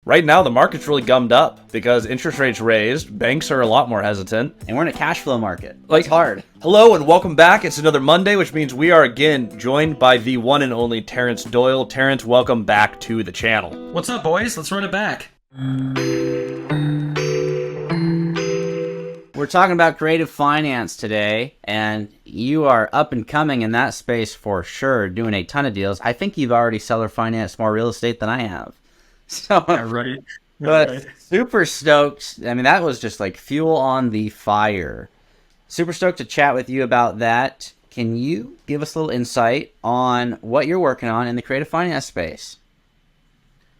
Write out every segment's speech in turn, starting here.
Right now, the market's really gummed up because interest rates raised, banks are a lot more hesitant. And we're in a cash flow market. It's hard. Hello and welcome back. It's another Monday, which means we are again joined by the one and only Terrance Doyle. Terrance, welcome back to the channel. What's up, boys? Let's run it back. We're talking about creative finance today, and you are up and coming in that space for sure, doing a ton of deals. I think you've already seller financed more real estate than I have. So, Yeah, right. but Right. super stoked. I mean, that was just like fuel on the fire. Super stoked to chat with you about that. Can you give us a little insight on what you're working on in the creative finance space?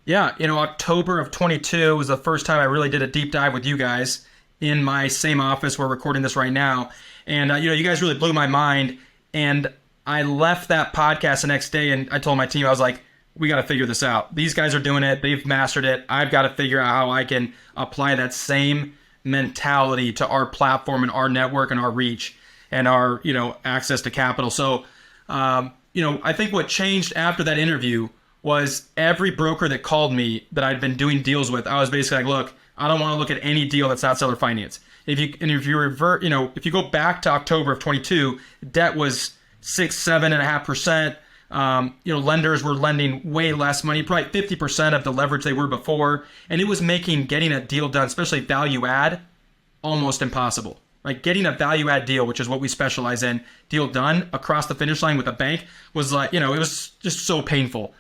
Yeah, October of 22 was the first time I really did a deep dive with you guys in my same office. We're recording this right now. And, you guys really blew my mind. And I left that podcast the next day and I told my team, I was like, we got to figure this out. These guys are doing it. They've mastered it. I've got to figure out how I can apply that same mentality to our platform and our network and our reach and our, access to capital. So, I think what changed after that interview was every broker that called me that I'd been doing deals with, I was basically like, look, I don't want to look at any deal that's not seller finance. If you go back to October of 22, debt was 7.5%. Lenders were lending way less money, probably 50% of the leverage they were before. And it was making getting a deal done, especially value add, almost impossible. Like getting a value add deal, which is what we specialize in, deal done across the finish line with a bank was like, it was just so painful.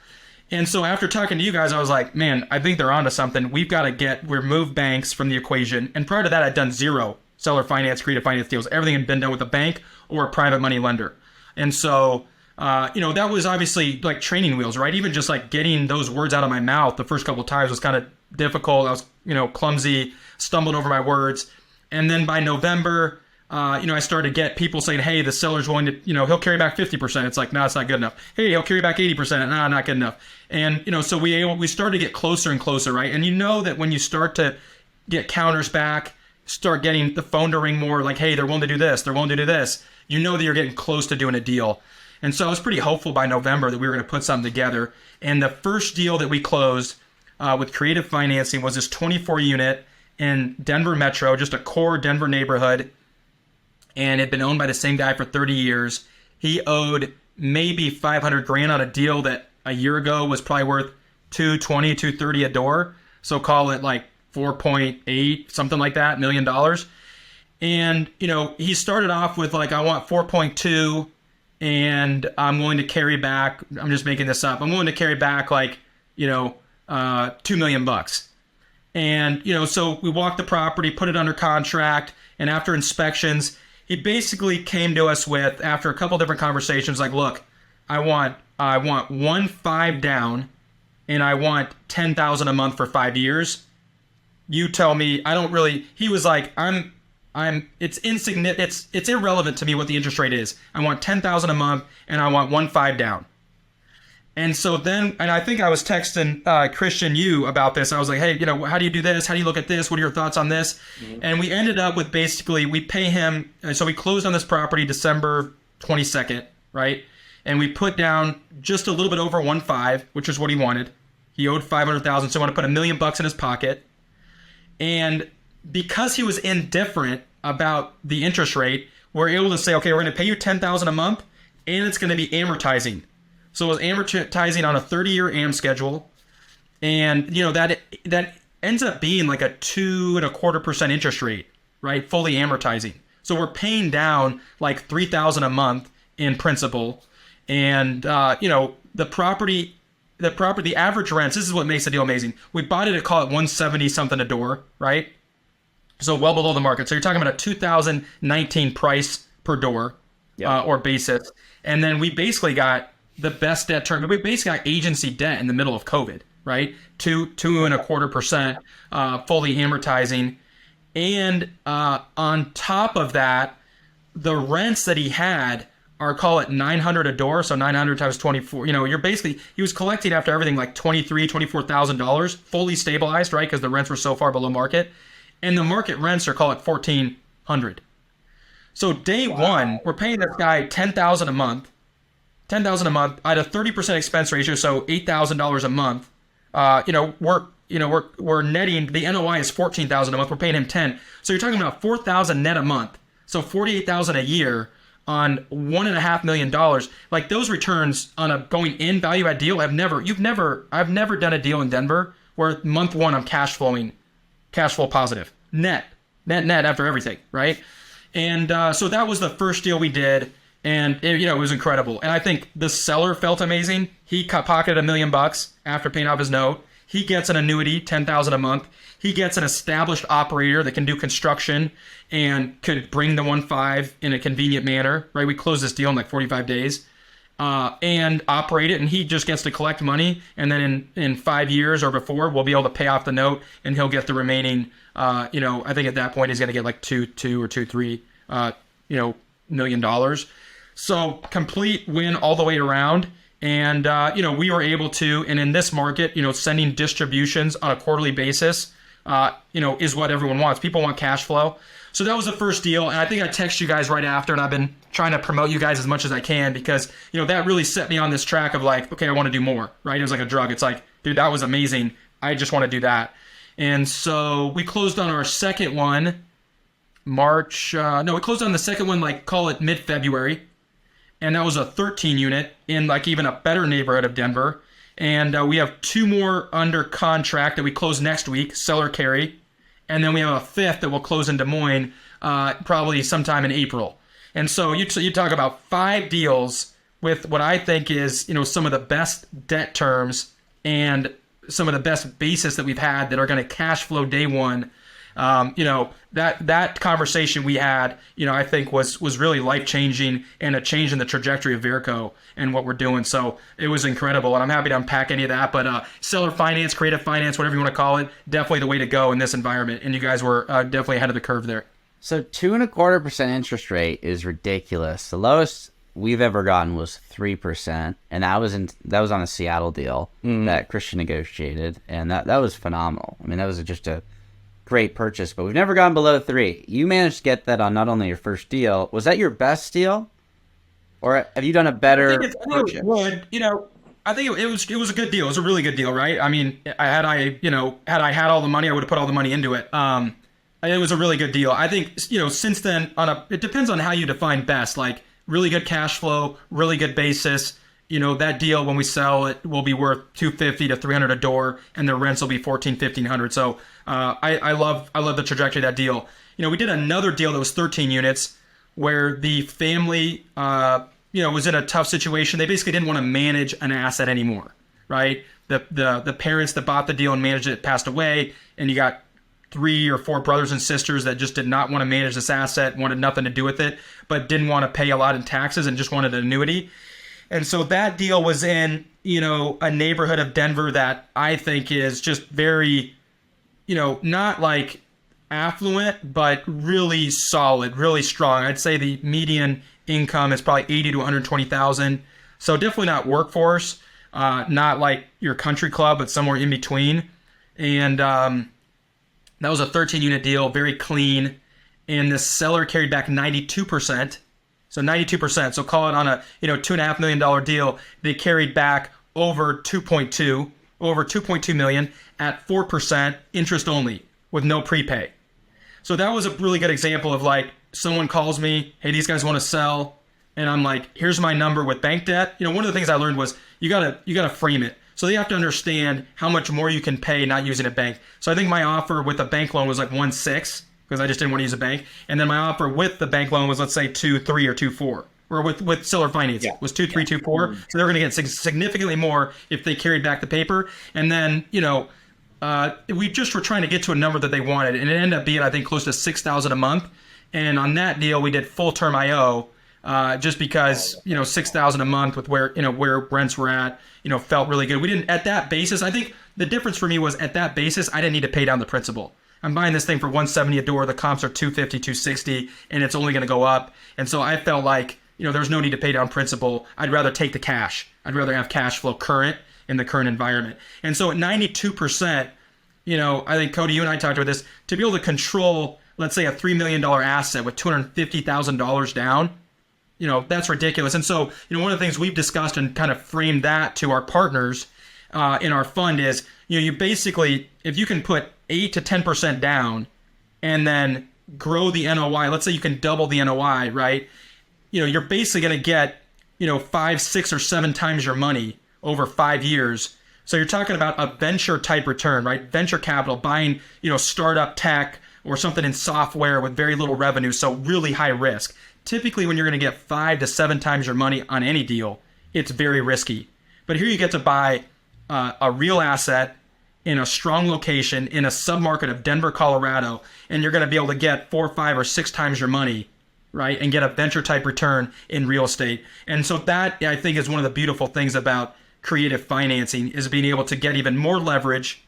And so after talking to you guys, I was like, man, I think they're onto something. We've got to remove banks from the equation. And prior to that, I'd done zero seller finance, creative finance deals. Everything had been done with a bank or a private money lender. And so, that was obviously like training wheels, right? Even just like getting those words out of my mouth the first couple of times was kind of difficult. I was, clumsy, stumbled over my words. And then by November, I started to get people saying, hey, the seller's willing to, he'll carry back 50%. It's like, no, it's not good enough. Hey, he'll carry back 80%. No, not good enough. And, so we started to get closer and closer, right? And you know that when you start to get counters back, start getting the phone to ring more like, hey, they're willing to do this, they're willing to do this, you know that you're getting close to doing a deal. And so I was pretty hopeful by November that we were going to put something together. And the first deal that we closed with creative financing was this 24 unit in Denver Metro, just a core Denver neighborhood. And it had been owned by the same guy for 30 years. He owed maybe $500,000 on a deal that a year ago was probably worth $220, $230 a door. So call it like 4.8, something like that, $1 million. And, he started off with like, I want 4.2 and I'm willing to carry back, I'm just making this up, I'm willing to carry back like, $2 million. And, so we walked the property, put it under contract, and after inspections, he basically came to us with, after a couple different conversations, like, look, I want 1.5 down, and I want $10,000 a month for 5 years. You tell me. He was like, it's insignificant. It's irrelevant to me what the interest rate is. I want $10,000 a month, and I want 1.5 down. And so then, and I think I was texting Christian you about this. I was like, hey, how do you do this? How do you look at this? What are your thoughts on this? Mm-hmm. And we ended up with basically, we pay him. So we closed on this property December 22nd, right? And we put down just a little bit over 1.5, which is what he wanted. He owed $500,000, so I want to put $1 million in his pocket. And because he was indifferent about the interest rate, we're able to say, okay, we're going to pay you $10,000 a month, and it's going to be amortizing. So it was amortizing on a 30-year AM schedule, and that ends up being like a 2.25% interest rate, right? Fully amortizing. So we're paying down like $3,000 a month in principal, and the average rents. This is what makes the deal amazing. We bought it at, call it 170 something a door, right? So well below the market. So you're talking about a 2019 price per door, or basis, and then we basically got the best debt term. We basically got agency debt in the middle of COVID, right? 2.25%, fully amortizing. And on top of that, the rents that he had are, call it $900 a door. So 900 times 24, he was collecting after everything like $24,000 fully stabilized, right? Because the rents were so far below market. And the market rents are, call it $1,400. So day one, we're paying this guy $10,000 a month. I had a 30% expense ratio, so $8,000 a month. We're we're netting, the NOI is $14,000 a month. We're paying him 10. So you're talking about $4,000 net a month. So $48,000 a year on $1.5 million. Like those returns on a going in value add deal, I've never done a deal in Denver where month one I'm cash flow positive, net after everything, right? And so that was the first deal we did, and it was incredible. And I think the seller felt amazing. He pocketed $1 million after paying off his note. He gets an annuity, $10,000 a month. He gets an established operator that can do construction and could bring the 1.5 in a convenient manner, right? We closed this deal in like 45 days and operate it, and he just gets to collect money. And then in 5 years or before, we'll be able to pay off the note, and he'll get the remaining. I think at that point he's going to get like $2.3 million. So complete win all the way around. And, we were able to, and in this market, sending distributions on a quarterly basis, is what everyone wants. People want cash flow. So that was the first deal. And I think I texted you guys right after, and I've been trying to promote you guys as much as I can because, that really set me on this track of like, okay, I want to do more, right? It was like a drug. It's like, dude, that was amazing. I just want to do that. And so we closed on our second one, we closed on the second one, like call it mid-February. And that was a 13 unit in like even a better neighborhood of Denver. And we have 2 more under contract that we close next week, seller carry. And then we have a 5th that will close in Des Moines probably sometime in April. And so you talk about 5 deals with what I think is, some of the best debt terms and some of the best basis that we've had that are going to cash flow day one. That conversation we had, I think was really life-changing and a change in the trajectory of Verco and what we're doing. So it was incredible, and I'm happy to unpack any of that. But seller finance, creative finance, whatever you want to call it, definitely the way to go in this environment. And you guys were definitely ahead of the curve there. So 2.25% interest rate is ridiculous. The lowest we've ever gotten was 3%, and that was on a Seattle deal that Christian negotiated, and that was phenomenal. I mean, that was just a great purchase, but we've never gone below 3. You managed to get that on not only your first deal. Was that your best deal, or have you done a better purchase? I think it was a good deal. It was a really good deal, right? I mean, had I had all the money, I would have put all the money into it. It was a really good deal. I think since then, it depends on how you define best. Like really good cash flow, really good basis. That deal when we sell it will be worth $250 to $300 a door, and the rents will be $1,400. So I love the trajectory of that deal. We did another deal that was 13 units where the family was in a tough situation. They basically didn't want to manage an asset anymore, right? The parents that bought the deal and managed it passed away, and you got 3 or 4 brothers and sisters that just did not want to manage this asset, wanted nothing to do with it, but didn't want to pay a lot in taxes and just wanted an annuity. And so that deal was in, a neighborhood of Denver that I think is just very, not like affluent, but really solid, really strong. I'd say the median income is probably $80,000 to $120,000. So definitely not workforce, not like your country club, but somewhere in between. And that was a 13-unit deal, very clean. And the seller carried back 92%. So 92%. So call it on a $2.5 million deal. They carried back over 2.2 million at 4% interest only with no prepay. So that was a really good example of like someone calls me, hey, these guys want to sell, and I'm like, here's my number with bank debt. One of the things I learned was you gotta frame it. So they have to understand how much more you can pay not using a bank. So I think my offer with a bank loan was like 1.6. Because I just didn't want to use a bank. And then my offer with the bank loan was, let's say, 2.3 or 2.4. Or with seller financing was 2.3, 2.4. So they're going to get significantly more if they carried back the paper. And then, we just were trying to get to a number that they wanted. And it ended up being, I think, close to $6,000 a month. And on that deal, we did full term IO just because, $6,000 a month with where rents were at, felt really good. We didn't, at that basis, I think the difference for me was at that basis, I didn't need to pay down the principal. I'm buying this thing for $170 a door. The comps are $250, $260, and it's only going to go up. And so I felt like, there's no need to pay down principal. I'd rather take the cash. I'd rather have cash flow current in the current environment. And so at 92%, I think, Cody, you and I talked about this, to be able to control, let's say, a $3 million asset with $250,000 down, that's ridiculous. And so, one of the things we've discussed and kind of framed that to our partners in our fund is, you basically, if you can put 8 to 10% down and then grow the NOI, let's say you can double the NOI, right? You're basically going to get, 5, 6, or 7 times your money over 5 years. So you're talking about a venture type return, right? Venture capital, buying, startup tech or something in software with very little revenue, so really high risk. Typically, when you're going to get 5 to 7 times your money on any deal, it's very risky. But here you get to buy a real asset in a strong location in a submarket of Denver, Colorado, and you're going to be able to get 4, 5, or 6 times your money, right? And get a venture type return in real estate. And so that, I think, is one of the beautiful things about creative financing, is being able to get even more leverage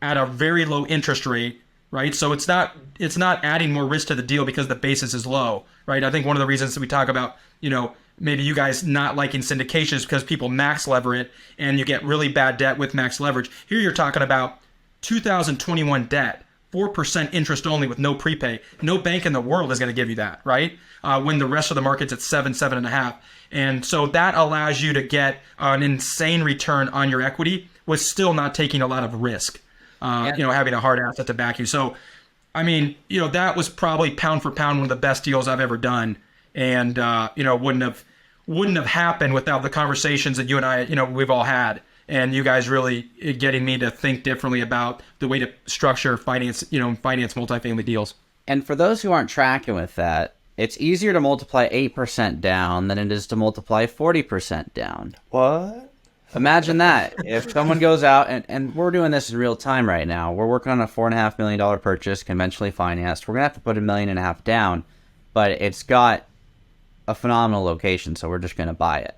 at a very low interest rate, right? So it's not adding more risk to the deal because the basis is low, right? I think one of the reasons that we talk about, maybe you guys not liking syndication is because people max lever it and you get really bad debt with max leverage. Here you're talking about 2021 debt, 4% interest only with no prepay. No bank in the world is going to give you that, right? When the rest of the market's at 7.5. And so that allows you to get an insane return on your equity with still not taking a lot of risk, having a hard asset to back you. So, I mean, that was probably pound for pound one of the best deals I've ever done. And, wouldn't have happened without the conversations that you and I, we've all had. And you guys really getting me to think differently about the way to structure finance multifamily deals. And for those who aren't tracking with that, it's easier to multiply 8% down than it is to multiply 40% down. What? Imagine that. If someone goes out, and we're doing this in real time right now. We're working on a $4.5 million purchase, conventionally financed. We're going to have to put $1.5 million down, but it's got a phenomenal location, so we're just going to buy it.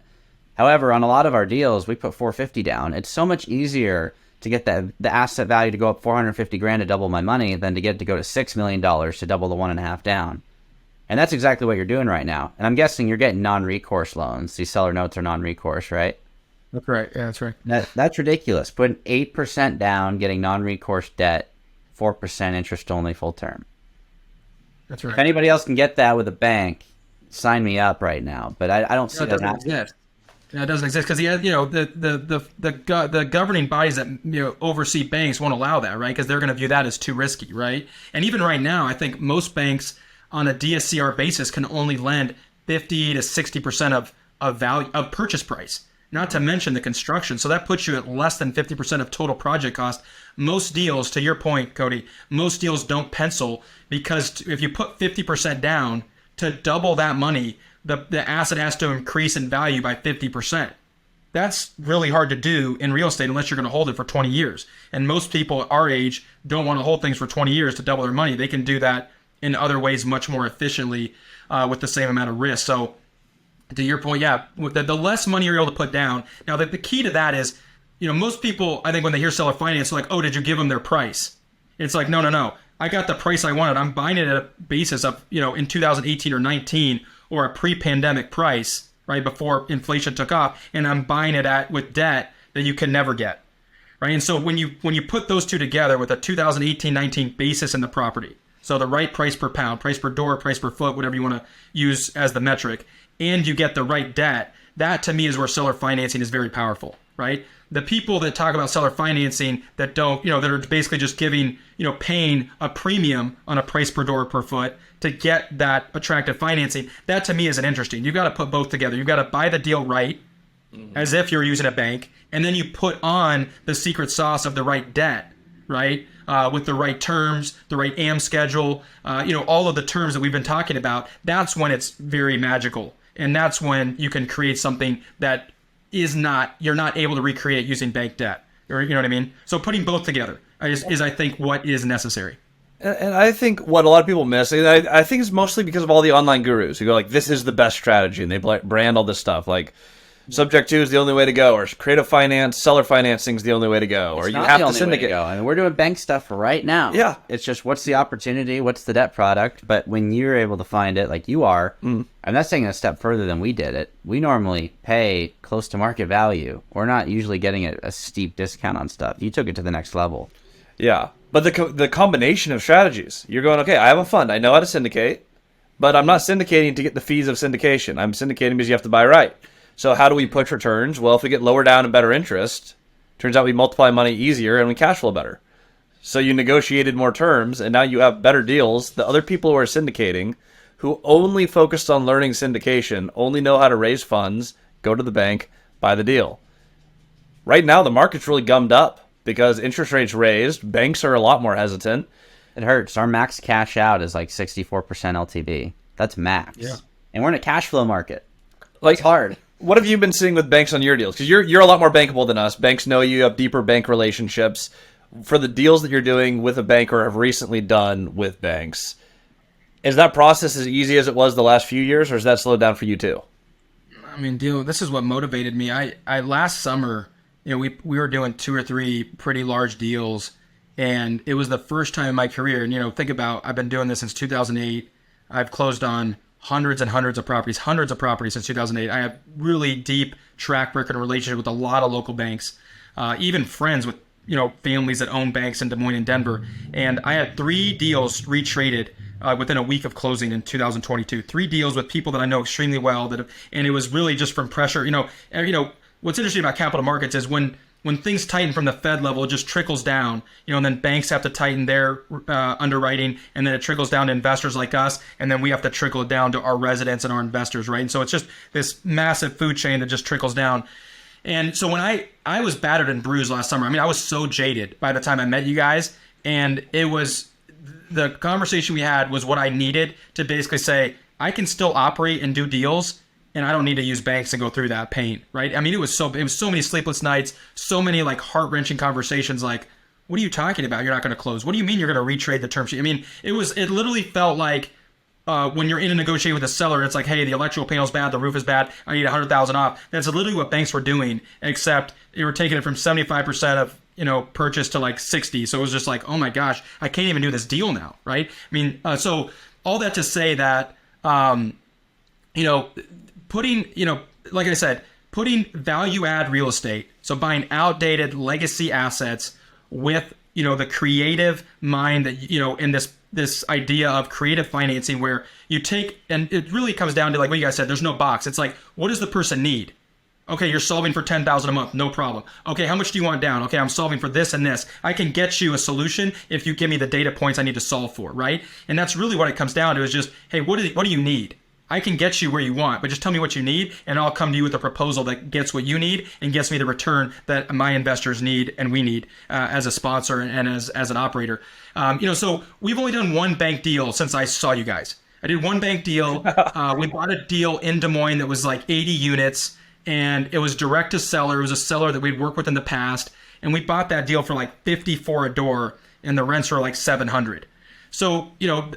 However, on a lot of our deals, we put $450 down. It's so much easier to get the asset value to go up $450,000 to double my money than to get it to go to $6 million to double the 1.5 down. And that's exactly what you're doing right now. And I'm guessing you're getting non-recourse loans. These seller notes are non-recourse, right? That's right. Yeah, that's right. That's ridiculous. Putting 8% down, getting non-recourse debt, 4% interest only full term. That's right. If anybody else can get that with a bank, sign me up right now. But I don't see that happening. Yeah, it doesn't exist because the governing bodies that oversee banks won't allow that, right? Because they're going to view that as too risky, right? And even right now, I think most banks on a DSCR basis can only lend 50 to 60% of value of purchase price, not to mention the construction. So that puts you at less than 50% of total project cost. Most deals, to your point, Cody, most deals don't pencil because if you put 50% down to double that money, the asset has to increase in value by 50%. That's really hard to do in real estate unless you're going to hold it for 20 years. And most people our age don't want to hold things for 20 years to double their money. They can do that in other ways much more efficiently with the same amount of risk. So to your point, yeah, the less money you're able to put down. Now, the key to that is, most people, I think when they hear seller finance, they're like, oh, did you give them their price? It's like, no. I got the price I wanted. I'm buying it at a basis of, in 2018 or 19 or a pre-pandemic price, right, before inflation took off, and I'm buying it with debt that you can never get, right? And so when you put those two together with a 2018-19 basis in the property, so the right price per pound, price per door, price per foot, whatever you want to use as the metric, and you get the right debt, that to me is where seller financing is very powerful, right? The people that talk about seller financing that don't, that are basically just giving, paying a premium on a price per door per foot to get that attractive financing, that to me isn't interesting. You've got to put both together. You've got to buy the deal right, as if you're using a bank, and then you put on the secret sauce of the right debt, right? With the right terms, the right AM schedule, all of the terms that we've been talking about. That's when it's very magical. And that's when you can create something that you're not able to recreate using bank debt. Or, you know what I mean? So putting both together is I think, what is necessary. And I think what a lot of people miss, and I think it's mostly because of all the online gurus who go like, this is the best strategy, and they brand all this stuff like subject to is the only way to go, or creative finance, seller financing is the only way to go, or you have to syndicate. I mean, we're doing bank stuff right now. Yeah. It's just what's the opportunity, what's the debt product, but when you're able to find it like you are, I'm not saying a step further than we did it. We normally pay close to market value. We're not usually getting a steep discount on stuff. You took it to the next level. Yeah. But the combination of strategies, you're going, okay, I have a fund. I know how to syndicate, but I'm not syndicating to get the fees of syndication. I'm syndicating because you have to buy right. So how do we push returns? Well, if we get lower down and better interest, turns out we multiply money easier and we cash flow better. So you negotiated more terms, and now you have better deals. The other people who are syndicating, who only focused on learning syndication, only know how to raise funds, go to the bank, buy the deal. Right now, the market's really gummed up because interest rates raised. Banks are a lot more hesitant. It hurts. Our max cash out is like 64% LTV. That's max. Yeah. And we're in a cash flow market. Like, It's hard. what have you been seeing with banks on your deals? Because you're a lot more bankable than us. Banks know you, have deeper bank relationships. For the deals that you're doing with a bank or have recently done with banks, is that process as easy as it was the last few years, or has that slowed down for you too? I mean, this is what motivated me. I last summer, we were doing 2 or 3 pretty large deals, and it was the first time in my career. And think about, I've been doing this since 2008. I've closed on hundreds and hundreds of properties since 2008. I have really deep track record and relationship with a lot of local banks, even friends with families that own banks in Des Moines and Denver. And I had 3 deals retraded within a week of closing in 2022. 3 deals with people that I know extremely well. And it was really just from pressure. What's interesting about capital markets is when things tighten from the Fed level, it just trickles down. And then banks have to tighten their underwriting, and then it trickles down to investors like us, and then we have to trickle it down to our residents and our investors, right? And so it's just this massive food chain that just trickles down. And so when I was battered and bruised last summer, I was so jaded by the time I met you guys, and it was the conversation we had was what I needed to basically say, I can still operate and do deals, and I don't need to use banks and go through that pain, right? It was so many sleepless nights, so many like heart-wrenching conversations like, what are you talking about? You're not going to close. What do you mean you're going to retrade the term sheet? It literally felt like when you're in a negotiation with a seller, it's like, hey, the electrical panel's bad, the roof is bad, I need $100,000 off. That's literally what banks were doing, except they were taking it from 75% of purchase to like 60. So it was just like, oh my gosh, I can't even do this deal now, right? So all that to say that, putting, like I said, putting value add real estate, so buying outdated legacy assets with, the creative mind that, in this idea of creative financing where you take, and it really comes down to like what you guys said, there's no box. It's like, what does the person need? Okay, you're solving for $10,000 a month, no problem. Okay, how much do you want down? Okay, I'm solving for this and this. I can get you a solution if you give me the data points I need to solve for, right? And that's really what it comes down to is just, hey, what do you need? I can get you where you want, but just tell me what you need, and I'll come to you with a proposal that gets what you need and gets me the return that my investors need and we need as a sponsor and as an operator. So we've only done 1 bank deal since I saw you guys. I did 1 bank deal. We bought a deal in Des Moines that was like 80 units, and it was direct to seller. It was a seller that we'd worked with in the past, and we bought that deal for like $54 a door, and the rents were like $700. So,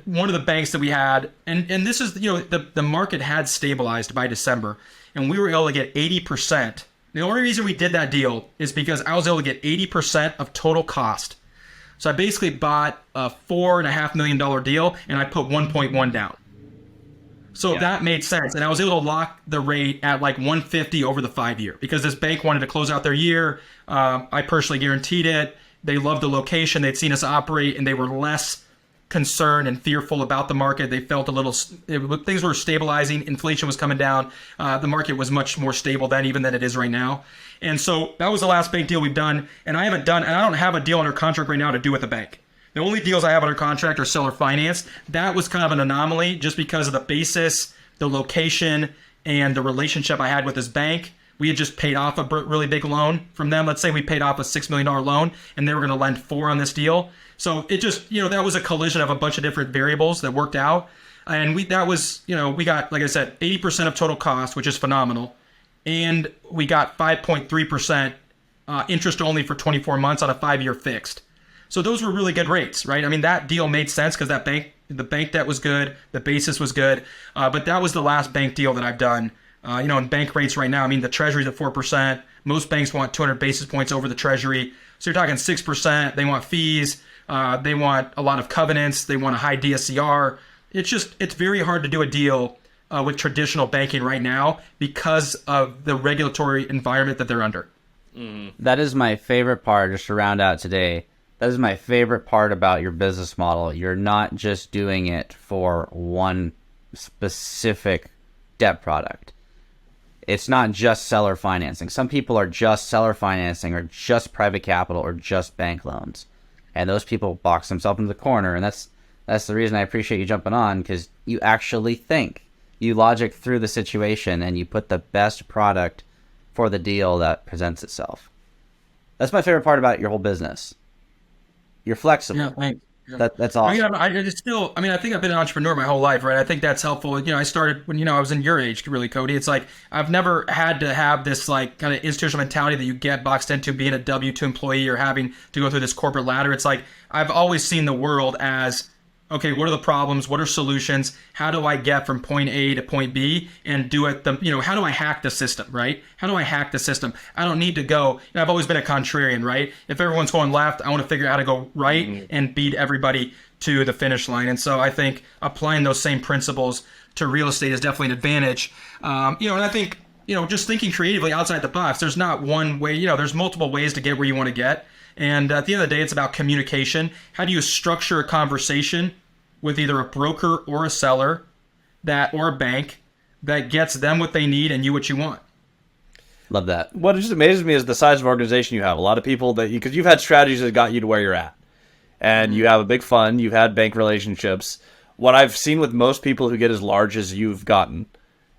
one of the banks that we had, and this is, the market had stabilized by December, and we were able to get 80%. The only reason we did that deal is because I was able to get 80% of total cost. So I basically bought a $4.5 million deal, and I put 1.1 down. So that made sense. And I was able to lock the rate at like 150 over the 5-year because this bank wanted to close out their year. I personally guaranteed it. They loved the location. They'd seen us operate, and they were less concerned and fearful about the market. They felt things were stabilizing. Inflation was coming down. The market was much more stable then even than it is right now. And so that was the last bank deal we've done. And I don't have a deal under contract right now to do with a bank. The only deals I have under contract are seller finance. That was kind of an anomaly just because of the basis, the location, and the relationship I had with this bank. We had just paid off a really big loan from them. Let's say we paid off a $6 million loan, and they were going to lend $4 million on this deal. So it just, that was a collision of a bunch of different variables that worked out. And we got, like I said, 80% of total cost, which is phenomenal. And we got 5.3% interest only for 24 months on a 5-year fixed. So those were really good rates, right? That deal made sense because the bank debt was good, the basis was good. But that was the last bank deal that I've done. In bank rates right now, the Treasury's at 4%. Most banks want 200 basis points over the Treasury. So you're talking 6%. They want fees. They want a lot of covenants. They want a high DSCR. It's very hard to do a deal with traditional banking right now because of the regulatory environment that they're under. That is my favorite part, just to round out today. That is my favorite part about your business model. You're not just doing it for one specific debt product. It's not just seller financing. Some people are just seller financing or just private capital or just bank loans. and those people box themselves into the corner. And that's the reason I appreciate you jumping on, because you actually think, you logic through the situation, and you put the best product for the deal that presents itself. That's my favorite part about your whole business. You're flexible. Yeah, thanks. Yeah. That's awesome. I think I've been an entrepreneur my whole life, right? I think that's helpful. I started when, I was in your age, really, Cody. It's like, I've never had to have this like kind of institutional mentality that you get boxed into being a W-2 employee or having to go through this corporate ladder. It's like, I've always seen the world as, okay, what are the problems? What are solutions? How do I get from point A to point B and do it? How do I hack the system, right? How do I hack the system? I don't need to go. I've always been a contrarian, right? If everyone's going left, I want to figure out how to go right and beat everybody to the finish line. And so I think applying those same principles to real estate is definitely an advantage. And I think, just thinking creatively outside the box, there's not one way, there's multiple ways to get where you want to get. And at the end of the day, it's about communication. How do you structure a conversation with either a broker or a seller or a bank that gets them what they need and you what you want? Love that. What just amazes me is the size of organization you have. A lot of people because you've had strategies that got you to where you're at, and you have a big fund. You've had bank relationships. What I've seen with most people who get as large as you've gotten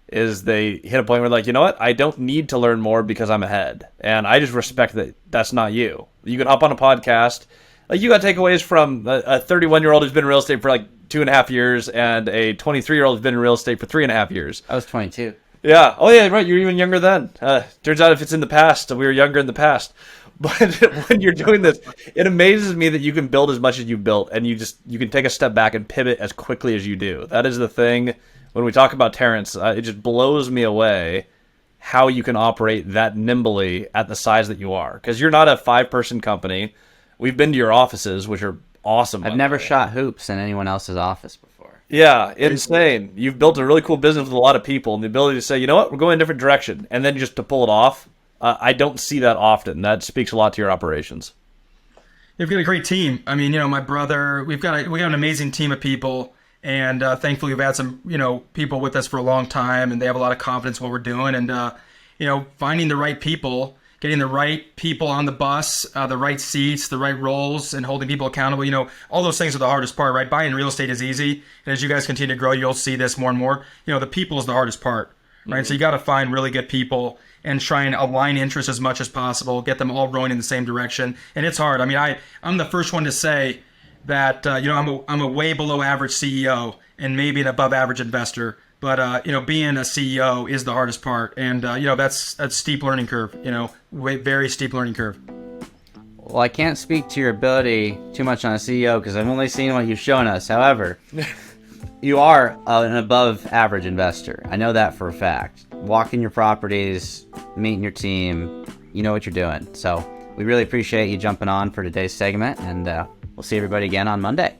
is they hit a point where like, you know what? I don't need to learn more because I'm ahead, and I just respect that. That's not you. You can hop on a podcast. Like, you got takeaways from a 31-year-old who's been in real estate for like 2.5 years and a 23-year-old who's been in real estate for 3.5 years. I was 22. Yeah. Oh, yeah, right. You're even younger then. Turns out if it's in the past, we were younger in the past. But when you're doing this, it amazes me that you can build as much as you've built, and you can take a step back and pivot as quickly as you do. That is the thing. When we talk about Terrance, it just blows me away how you can operate that nimbly at the size that you are. Because you're not a 5-person company. We've been to your offices, which are awesome. I've never shot hoops in anyone else's office before. Yeah, insane. You've built a really cool business with a lot of people, and the ability to say, you know what, we're going a different direction, and then just to pull it off. I don't see that often. That speaks a lot to your operations. You've got a great team. I mean, my brother, we got an amazing team of people, and thankfully we've had some, people with us for a long time, and they have a lot of confidence in what we're doing, and finding the right people, getting the right people on the bus, the right seats, the right roles, and holding people accountable. All those things are the hardest part, right? Buying real estate is easy. And as you guys continue to grow, you'll see this more and more. The people is the hardest part, right? Mm-hmm. So you got to find really good people and try and align interests as much as possible, get them all rowing in the same direction. And it's hard. I mean, I'm the first one to say that, I'm a way below average CEO and maybe an above average investor. But, being a CEO is the hardest part. And, that's a steep learning curve, very steep learning curve. Well, I can't speak to your ability too much on a CEO because I've only seen what you've shown us. However, you are an above average investor. I know that for a fact. Walking your properties, meeting your team, you know what you're doing. So we really appreciate you jumping on for today's segment, and we'll see everybody again on Monday.